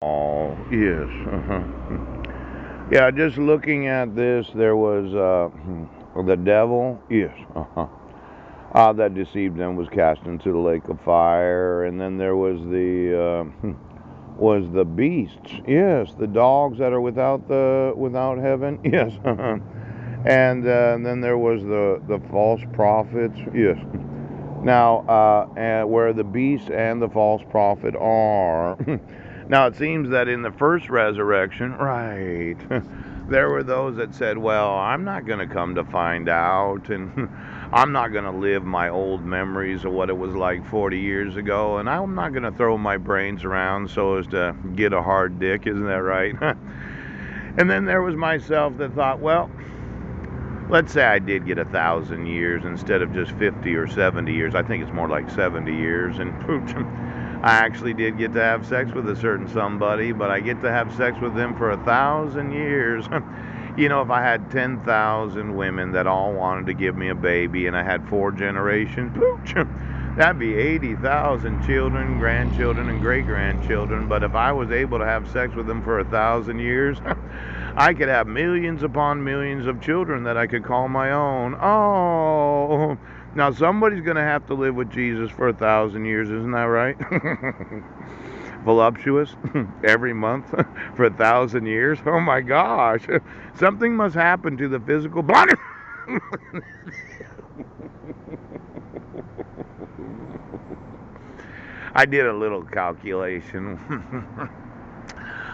Oh, yes. Yeah, just looking at this, there was the devil, yes, that deceived them was cast into the lake of fire, and then there was the beasts, yes, the dogs that are without heaven, yes, and then there was the false prophets, yes. Now, and where the beast and the false prophet are. Now, it seems that in the first resurrection, right, there were those that said, well, I'm not going to come to find out, and I'm not going to live my old memories of what it was like 40 years ago, and I'm not going to throw my brains around so as to get a hard dick, isn't that right? And then there was myself that thought, well, let's say I did get 1,000 years instead of just 50 or 70 years. I think it's more like 70 years. And I actually did get to have sex with a certain somebody, but I get to have sex with them for 1,000 years. You know, if I had 10,000 women that all wanted to give me a baby and I had 4 generations, that'd be 80,000 children, grandchildren, and great grandchildren. But if I was able to have sex with them for 1,000 years, I could have millions upon millions of children that I could call my own. Oh, now somebody's going to have to live with Jesus for 1,000 years, isn't that right? Voluptuous every month for 1,000 years. Oh my gosh, something must happen to the physical body. I did a little calculation.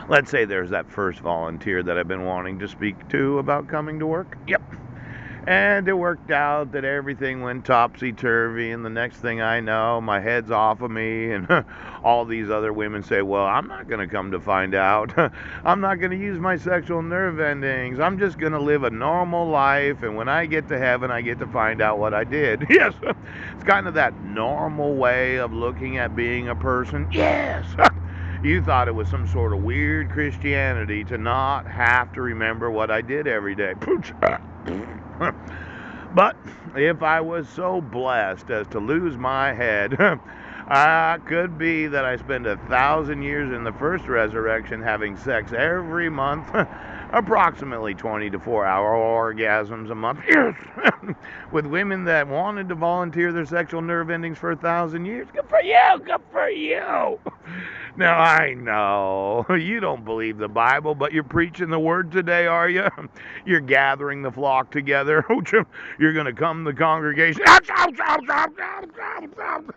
Let's say there's that first volunteer that I've been wanting to speak to about coming to work. Yep. And it worked out that everything went topsy-turvy, and the next thing I know, my head's off of me, and all these other women say, well, I'm not going to come to find out. I'm not going to use my sexual nerve endings. I'm just going to live a normal life, and when I get to heaven, I get to find out what I did. Yes, it's kind of that normal way of looking at being a person. Yes. You thought it was some sort of weird Christianity to not have to remember what I did every day. But if I was so blessed as to lose my head, could be that I spend 1,000 years in the first resurrection having sex every month, approximately 20 to 4 hour orgasms a month, with women that wanted to volunteer their sexual nerve endings for 1,000 years. Good for you! Good for you! Now, I know you don't believe the Bible, but you're preaching the word today, are you? You're gathering the flock together. You're going to come to the congregation.